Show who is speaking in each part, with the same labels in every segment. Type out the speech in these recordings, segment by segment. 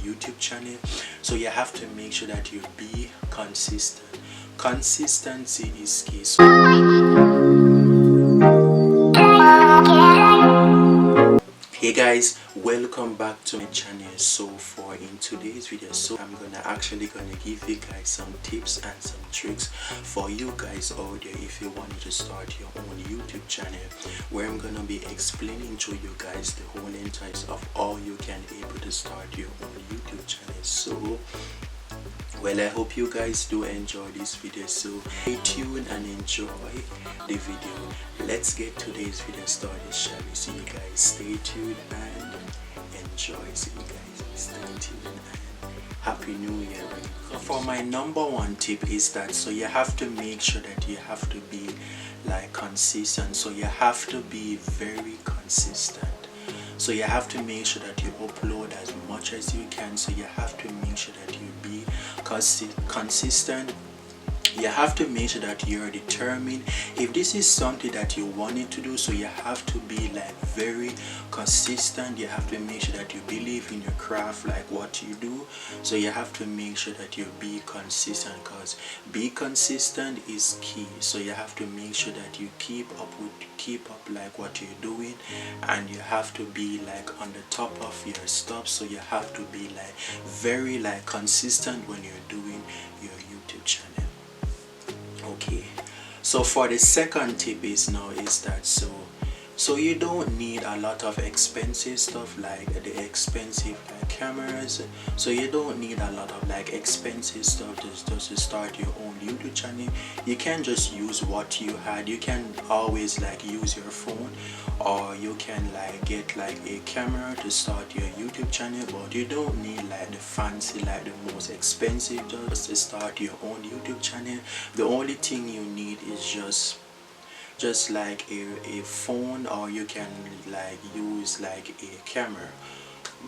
Speaker 1: YouTube channel, so you have to make sure that you be consistent. Consistency is key. Hey guys, welcome back to my channel. So for in today's video, I'm actually gonna give you guys some tips and some tricks for you guys out there if you want to start your own YouTube channel, where I'm gonna be explaining to you guys the whole insights of how you can able to start your own YouTube channel. So well, I hope you guys do enjoy this video, so stay tuned and enjoy the video. Let's get today's video started, shall we? See you guys, stay tuned and enjoy. See you guys, stay tuned and happy new year. So for my number one tip is that, so you have to make sure that you have to be like consistent. So you have to be very consistent. So you have to make sure that you upload as much as you can. So you have to make sure that you be consistent. You have to make sure that you're determined if this is something that you wanted to do. So you have to be like very consistent. You have to make sure that you believe in your craft, like what you do. So you have to make sure that you be consistent, because be consistent is key. So you have to make sure that you keep up like what you're doing, and you have to be like on the top of your stuff. So you have to be like very like consistent when you're doing your YouTube channel. Okay, so for the second tip is that so you don't need a lot of expensive stuff, like the expensive like cameras. So you don't need a lot of like expensive stuff just to start your own YouTube channel. You can just use what you had. You can always like use your phone, or you can like get like a camera to start your YouTube channel, but you don't need like the fancy, like the most expensive just to start your own YouTube channel. The only thing you need is just like a phone, or you can like use like a camera,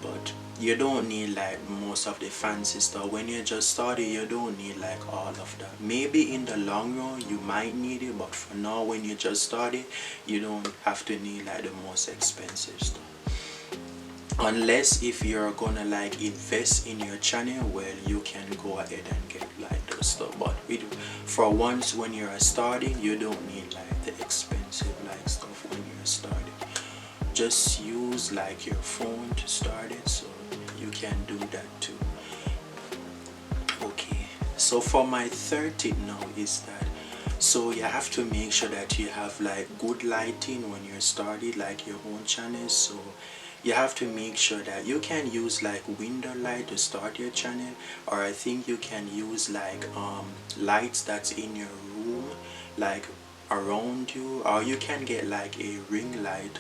Speaker 1: but you don't need like most of the fancy stuff. When you just started, you don't need like all of that. Maybe in the long run you might need it, but for now, when you just started, you don't have to need like the most expensive stuff. Unless if you're gonna like invest in your channel, well, you can go ahead and get like those stuff. But for once, when you're starting, you don't need like the expensive like stuff when you're starting. Just use like your phone to start it, so you can do that too. Okay, so for my third tip now is that, so you have to make sure that you have like good lighting when you're starting like your own channel. So you have to make sure that you can use like window light to start your channel, or I think you can use like lights that's in your room, like around you, or you can get like a ring light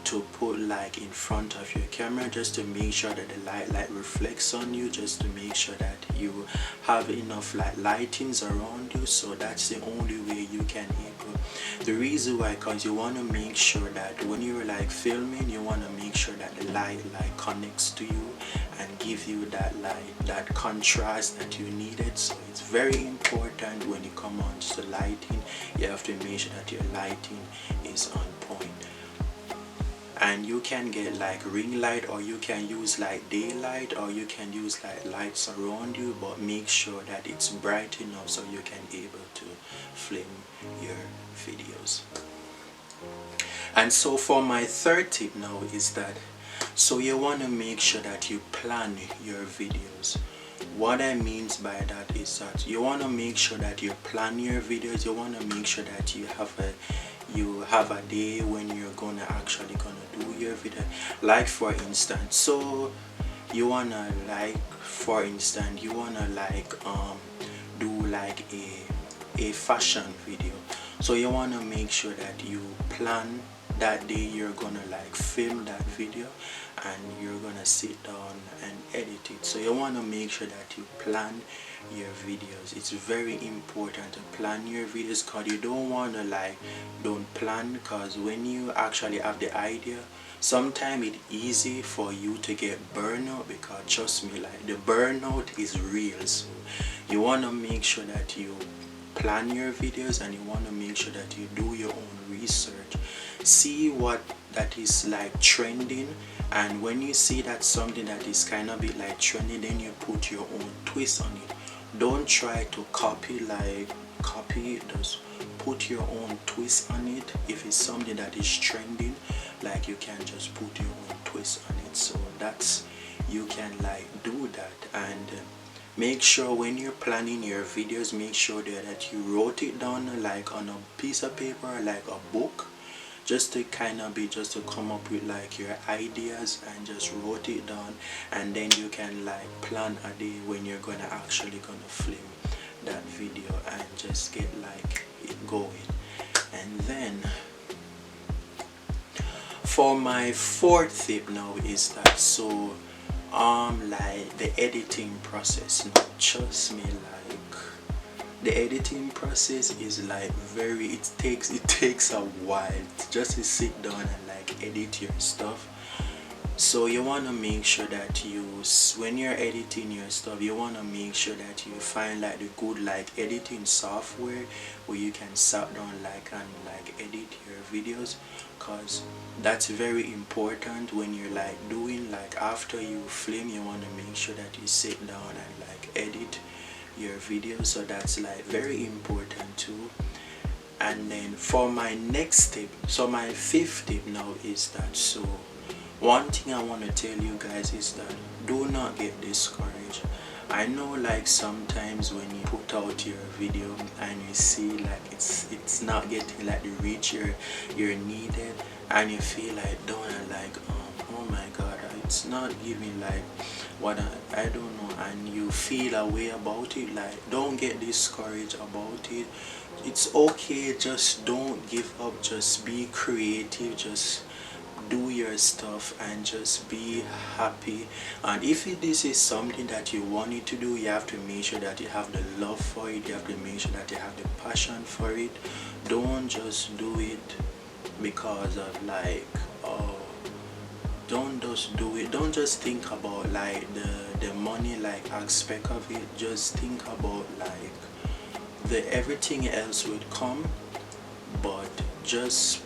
Speaker 1: to put like in front of your camera, just to make sure that the light reflects on you, just to make sure that you have enough like lightings around you. So that's the only way you can able. The reason why, because you want to make sure that when you're like filming, you want to make sure that the light like connects to you and give you that light, that contrast that you needed. So it's very important when you come on to the lighting, you have to make sure that your lighting is on point. And you can get like ring light, or you can use like daylight, or you can use like lights around you, but make sure that it's bright enough so you can be able to film your videos. And so for my third tip now is that, so you want to make sure that you plan your videos. What I mean by that is that you want to make sure that you plan your videos. You want to make sure that you have a day when you're actually gonna do your video. Like for instance, so you wanna like, for instance, you wanna like do like a fashion video. So you wanna make sure that you plan that day you're gonna like film that video, and you're gonna sit down and edit it. So you want to make sure that you plan your videos. It's very important to plan your videos, because you don't want to like don't plan, because when you actually have the idea, sometimes it's easy for you to get burnout, because trust me, like the burnout is real. So you want to make sure that you plan your videos and you want to make sure that you do your own research, see what that is like trending, and when you see that something that is kind of bit like trending, then you put your own twist on it. Don't try to copy, just put your own twist on it. If it's something that is trending, like, you can just put your own twist on it. So that's, you can like do that. And make sure when you're planning your videos, make sure that you wrote it down like on a piece of paper, like a book, just to kind of be, just to come up with like your ideas, and just wrote it down, and then you can like plan a day when you're gonna film that video and just get like it going. And then for my fourth tip now is that, so like the editing process. Now trust me, like the editing process is like it takes a while just to sit down and like edit your stuff. So you want to make sure that when you're editing your stuff, you want to make sure that you find like the good like editing software where you can sit down like and like edit your videos, because that's very important when you're like doing, like, after you film, you want to make sure that you sit down and like edit your videos. So that's like very important too. And then for my next tip, so my fifth tip now is that, so one thing I want to tell you guys is that do not get discouraged. I know like sometimes when you put out your video and you see like it's not getting like the reach you're needed, and you feel like down and like oh my god, it's not giving like what I don't know, and you feel a way about it, like, don't get discouraged about it. It's okay, just don't give up, just be creative, just do your stuff and just be happy. And if this is something that you wanted to do, you have to make sure that you have the love for it, you have to make sure that you have the passion for it. Don't just do it because of like, oh, don't just do it, don't just think about like the money like aspect of it. Just think about like everything else will come, but just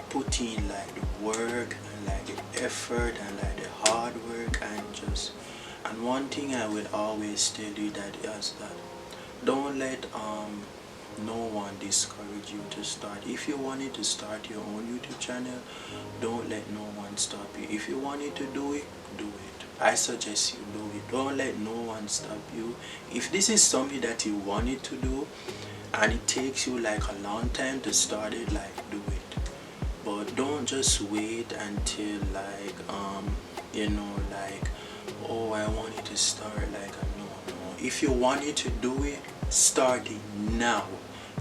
Speaker 1: put in like the work and like the effort and like the hard work, and one thing I will always tell you that is that don't let no one discourage you to start. If you wanted to start your own YouTube channel, don't let no one stop you. If you wanted to do it, do it. I suggest you do it. Don't let no one stop you. If this is something that you wanted to do and it takes you like a long time to start it, like, do it. But don't just wait until like you know, like, oh, I wanted to start, like, no. If you wanted to do it, start it now.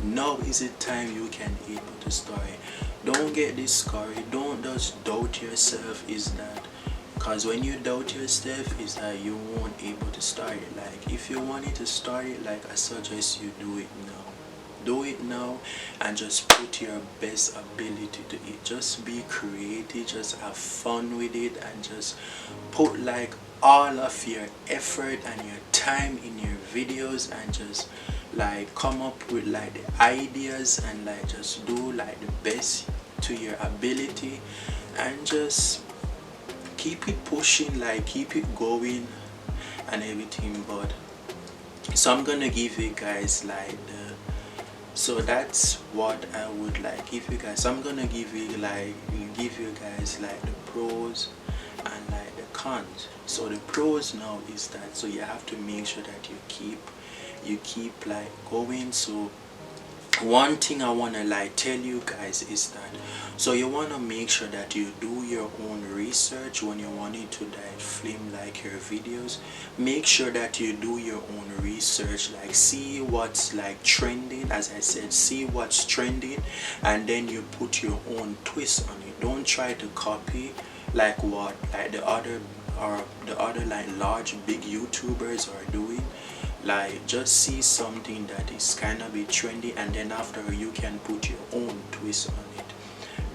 Speaker 1: Now is the time you can able to start it. Don't get discouraged, don't just doubt yourself, is that, because when you doubt yourself is that you won't able to start it. Like, if you wanted to start it, like, I suggest you do it now. Do it now and just put your best ability to it. Just be creative, just have fun with it, and just put like all of your effort and your time in your videos, and just like come up with like the ideas, and like just do like the best to your ability, and just keep it pushing, like keep it going and everything. But so I'm gonna give you guys like so that's what I would like give you guys. So I'm gonna give you guys like the pros and like the cons. So the pros now is that, so you have to make sure that you keep like going. So one thing I want to like tell you guys is that, so you want to make sure that you do your own research when you wanting to like film like your videos. Make sure that you do your own research, like see what's like trending. As I said, see what's trending, and then you put your own twist on it. Don't try to copy like what like the other like large big YouTubers are doing. Like, just see something that is kind of be trendy, and then after you can put your own twist on it.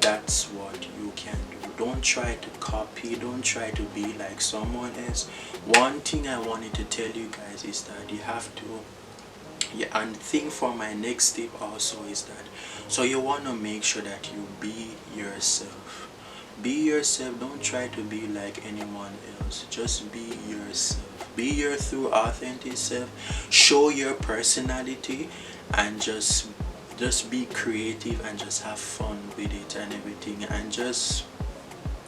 Speaker 1: That's what you can do. Don't try to copy, don't try to be like someone else. One thing I wanted to tell you guys is that you have to Yeah, and the thing for my next tip also is that, so you want to make sure that you be yourself. Be yourself. Don't try to be like anyone else. Just be yourself. Be your true authentic self. Show your personality, and just be creative and just have fun with it and everything, and just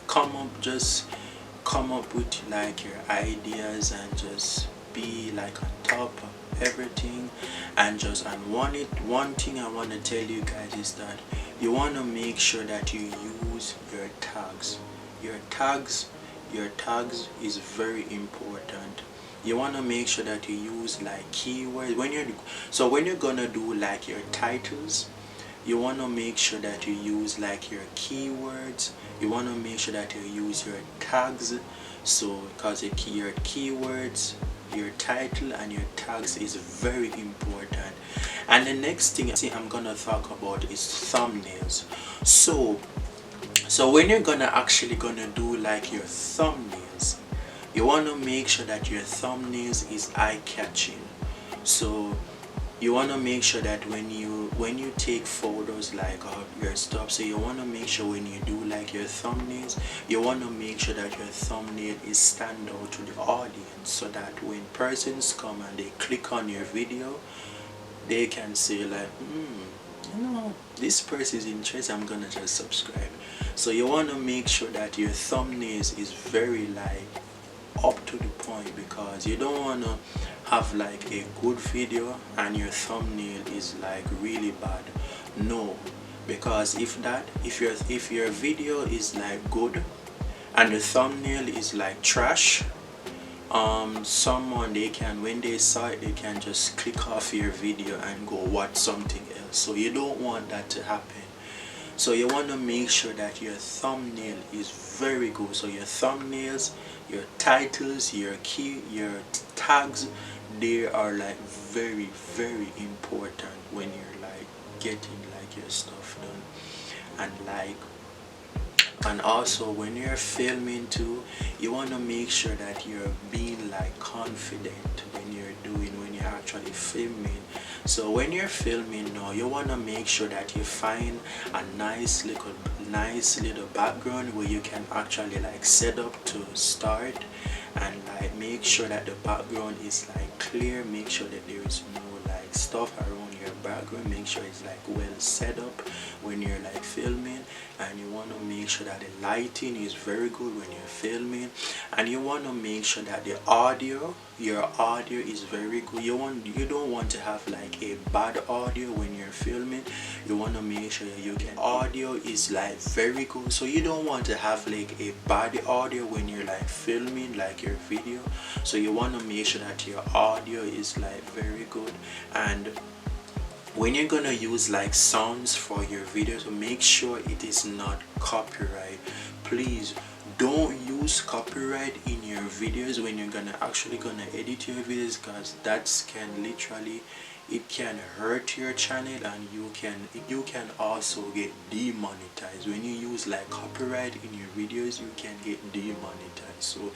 Speaker 1: come up with like your ideas, and just be like on top of everything. One thing I want to tell you guys is that you want to make sure that you use your tags. Your tags is very important. You want to make sure that you use like keywords when you're gonna do like your titles. You want to make sure that you use like your keywords. You want to make sure that you use your tags. So because your keywords, your title and your tags is very important. And the next thing I'm gonna talk about is thumbnails. So when you're gonna do like your thumbnails, you want to make sure that your thumbnails is eye-catching. So you want to make sure that when you take photos like of your stuff, so you want to make sure when you do like your thumbnails, you want to make sure that your thumbnail is stand out to the audience, so that when persons come and they click on your video, they can say like, this person is interested, I'm gonna just subscribe. So you want to make sure that your thumbnails is very like up to the point, because you don't want to have like a good video and your thumbnail is like really bad. No, because if your video is like good and the thumbnail is like trash, someone, when they saw it, they can just click off your video and go watch something else. So you don't want that to happen. So you want to make sure that your thumbnail is very good. So your thumbnails, your titles, your tags, they are like very, very important when you're like getting like your stuff done. And also when you're filming too, you want to make sure that you're being like confident when you're actually filming. So when you're filming now, you want to make sure that you find a nice little background where you can actually like set up to start, and like make sure that the background is like clear. Make sure that there is no like stuff around your background. Make sure it's like well set up when you're like filming. And you want to make sure that the lighting is very good when you're filming, and you want to make sure that your audio is very good. You don't want to have like a bad audio when you're filming. You want to make sure audio is like very good. So you don't want to have like a bad audio when you're like filming like your video. So you want to make sure that your audio is like very good. And when you're gonna use like sounds for your video, so make sure it is not copyright. Please don't use copyright in your videos when you're actually gonna edit your videos, because that can literally, it can hurt your channel, and you can also get demonetized. When you use like copyright in your videos, you can get demonetized. So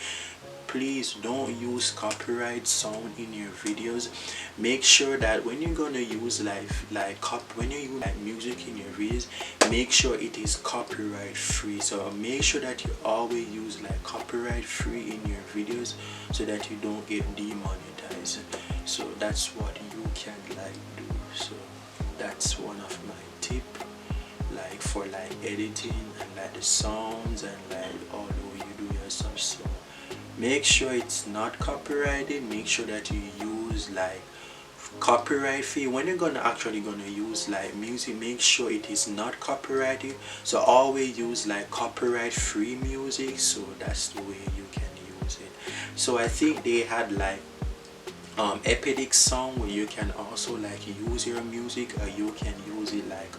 Speaker 1: please don't use copyright sound in your videos. Make sure that when you're gonna use when you use like music in your videos, make sure it is copyright free. So make sure that you always use like copyright free in your videos, so that you don't get demonetized. So that's what you can like do. So that's one of my tip, like for like editing and like the sounds and like all the way you do your stuff. So make sure it's not copyrighted. Make sure that you use like copyright free. When you're actually gonna use like music, make sure it is not copyrighted. So always use like copyright free music. So that's the way you can use it. So I think they had like epic song where you can also like use your music, or you can use it like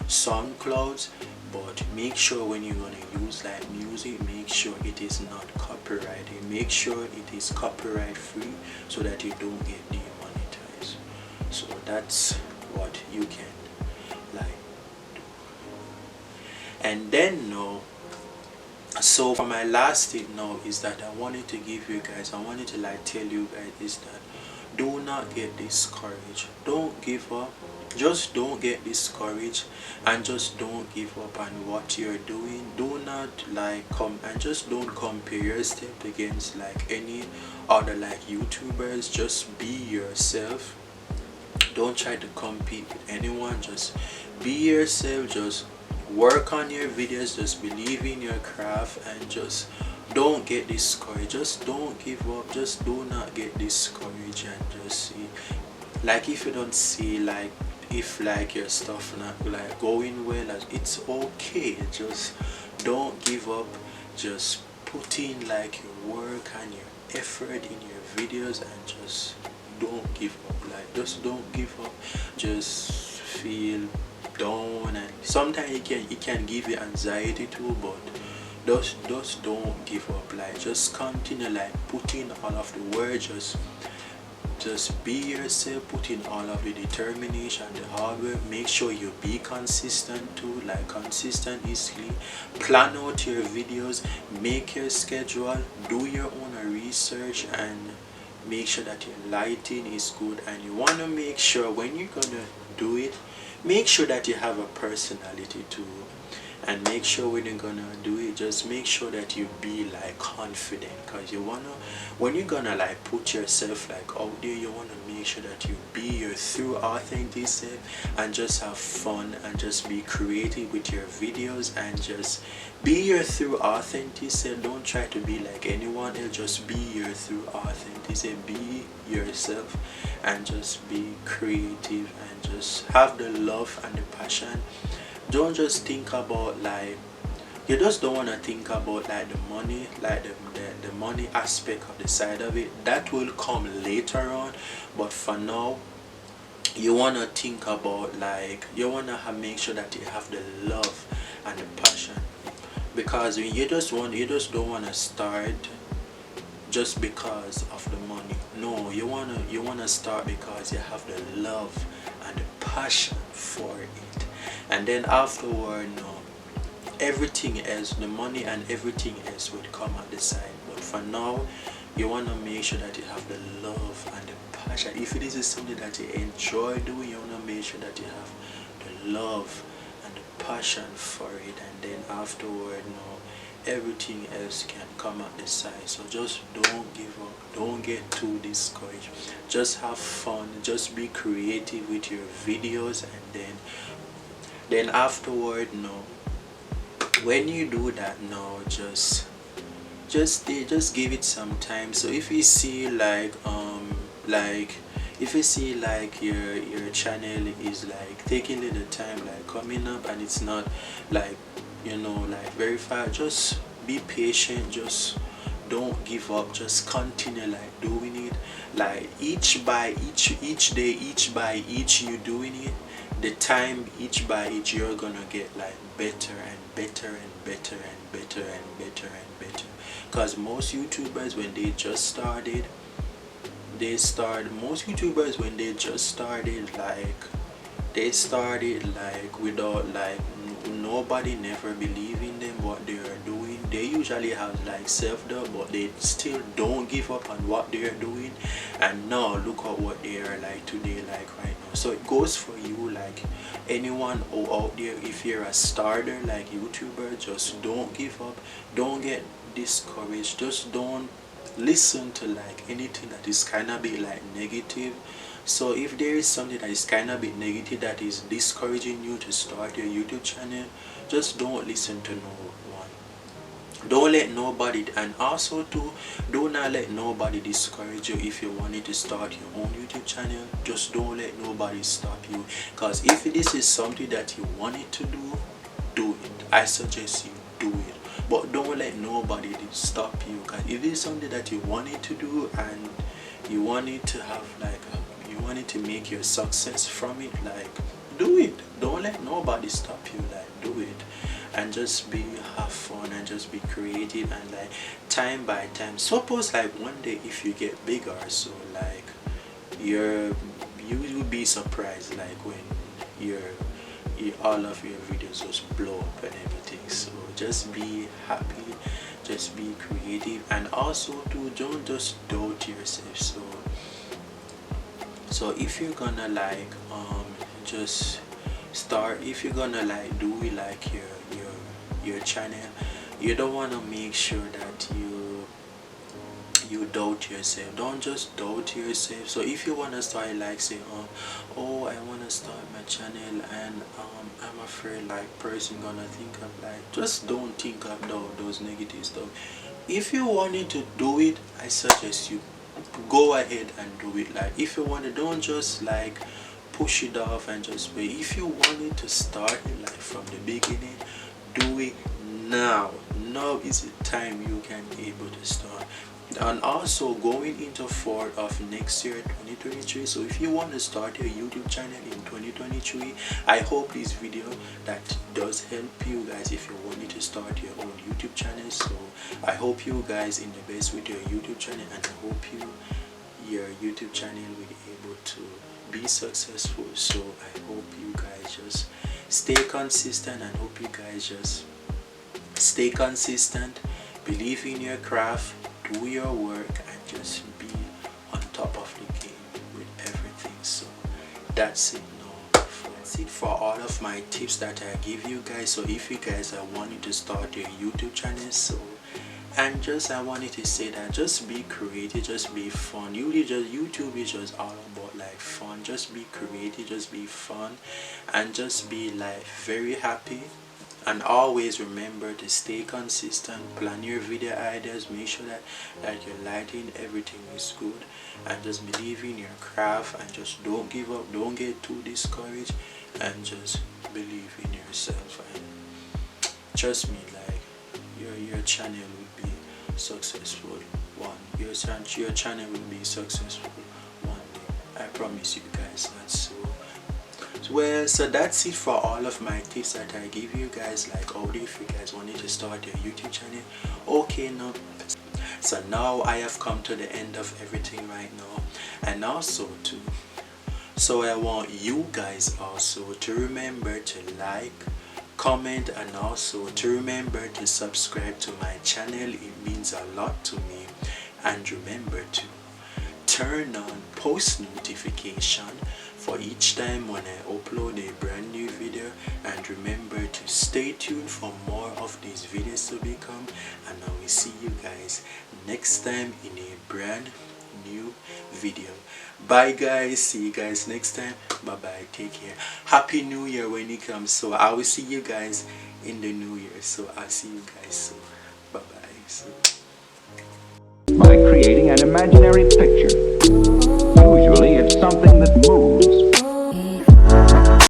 Speaker 1: SoundCloud. But make sure when you're gonna use like music, make sure it is not copyrighted. Make sure it is copyright free, so that you don't get demonetized. So that's what you can like do. And then now, so for my last tip now is that I wanted to like tell you guys is that do not get discouraged. Don't give up. Just don't get discouraged, and just don't give up on what you're doing. Do not like come and just don't compare your step against like any other like YouTubers. Just be yourself. Don't try to compete with anyone. Just be yourself. Just work on your videos. Just believe in your craft, and just don't get discouraged. Just don't give up. Just do not get discouraged, and just see, like, if you don't see like, if like your stuff not like going well, it's okay. Just don't give up. Just put in like your work and your effort in your videos, and just don't give up. Like, just don't give up. Just feel down, and sometimes it can give you anxiety too, but just don't give up. Like, just continue, like, put in all of the work. Just be yourself, put in all of the determination, the hard work. Make sure you be consistent too. Like, consistent is key. Plan out your videos, make your schedule, do your own research, and make sure that your lighting is good. And you want to make sure when you're gonna do it, make sure that you have a personality too. And make sure when you're gonna do it, just make sure that you be like confident, because you wanna, when you're gonna like put yourself like out there, you wanna make sure that you be your true authentic self, and just have fun, and just be creative with your videos, and just be your true authentic self. Don't try to be like anyone else. Just be your true authentic self. Be yourself, and just be creative, and just have the love and the passion. Don't just think about like, you just don't want to think about like the money, like the money aspect of the side of it. That will come later on, but for now you want to think about like, you want to make sure that you have the love and the passion, because you just don't want to start just because of the money. No, you wanna start because you have the love and the passion for it. And then afterward, no, everything else, the money and everything else will come at the side. But for now, you want to make sure that you have the love and the passion. If this is something that you enjoy doing, you want to make sure that you have the love and the passion for it. And then afterward, no, everything else can come at the side. So just don't give up. Don't get too discouraged. Just have fun. Just be creative with your videos, and then afterward, no, when you do that, no, just give it some time. So if you see like if you see like your channel is like taking a little time like coming up, and it's not like, you know, like very fast, just be patient. Just don't give up. Just continue like doing it, like each by each day, each by each you doing it, the time each by each, you're gonna get like better and better and better and better and better and better. Because most YouTubers, when they just started, most YouTubers when they just started, like they started like without like nobody never believe in them what they are doing. They usually have like self-doubt, but they still don't give up on what they are doing. And now look at what they are like today, like right now. So it goes for you, like anyone out there. If you're a starter like YouTuber, just don't give up. Don't get discouraged. Just don't listen to like anything that is kind of be like negative. So if there is something that is kind of bit negative that is discouraging you to start your YouTube channel, just don't listen to no one. Don't let nobody, and also too, do not let nobody discourage you if you wanted to start your own YouTube channel. Just don't let nobody stop you, because if this is something that you wanted to do it. I suggest you do it, but don't let nobody stop you. Because if it's something that you wanted to do and you wanted to have like you wanted to make your success from it, like do it. Don't let nobody stop you. Like do it, and just have fun, and just be creative, and like time by time. Suppose like one day if you get bigger, so like you will be surprised like when all of your videos just blow up and everything. So just be happy, just be creative, and also too, don't just doubt yourself. So So if you're gonna like just start, if you're gonna like do it like your channel, you don't want to make sure that you doubt yourself. Don't just doubt yourself. So if you want to start like say oh, I want to start my channel and I'm afraid like person gonna think of like, just don't think of those negative stuff. If you wanted to do it, I suggest you go ahead and do it. Like if you want to, don't just like push it off and just wait. If you wanted to start it like from the beginning, do it now. Now is the time you can be able to start. And also going into fall of next year 2023, so if you want to start your YouTube channel in 2023, I hope this video that does help you guys if you wanted to start your own YouTube channel. So I hope you guys in the best with your YouTube channel, and I hope your YouTube channel will be able to be successful. So I hope you guys just stay consistent, and hope you guys just stay consistent, believe in your craft, do your work, and just be on top of the game with everything. So that's it. That's it for all of my tips that I give you guys. So if you guys are wanting to start your YouTube channel, so and just I wanted to say that just be creative, just be fun. YouTube is just all about like fun. Just be creative, just be fun, and just be like very happy. And always remember to stay consistent, plan your video ideas, make sure that your lighting, everything is good, and just believe in your craft, and just don't give up, don't get too discouraged, and just believe in yourself. And trust me, like your channel will be successful your channel will be successful one day. I promise you guys that. Well, so that's it for all of my tips that I give you guys. Like already, if you guys wanted to start your YouTube channel, okay, no. So now I have come to the end of everything right now, and also too, so I want you guys also to remember to like, comment, and also to remember to subscribe to my channel. It means a lot to me. And remember to turn on post notification for each time when I upload a brand new video, and remember to stay tuned for more of these videos to become. And I will see you guys next time in a brand new video. Bye guys, see you guys next time. Bye bye, take care. Happy New Year when it comes. So I will see you guys in the new year. So I'll see you guys soon. Bye bye. So
Speaker 2: by creating an imaginary picture. Usually it's something that moves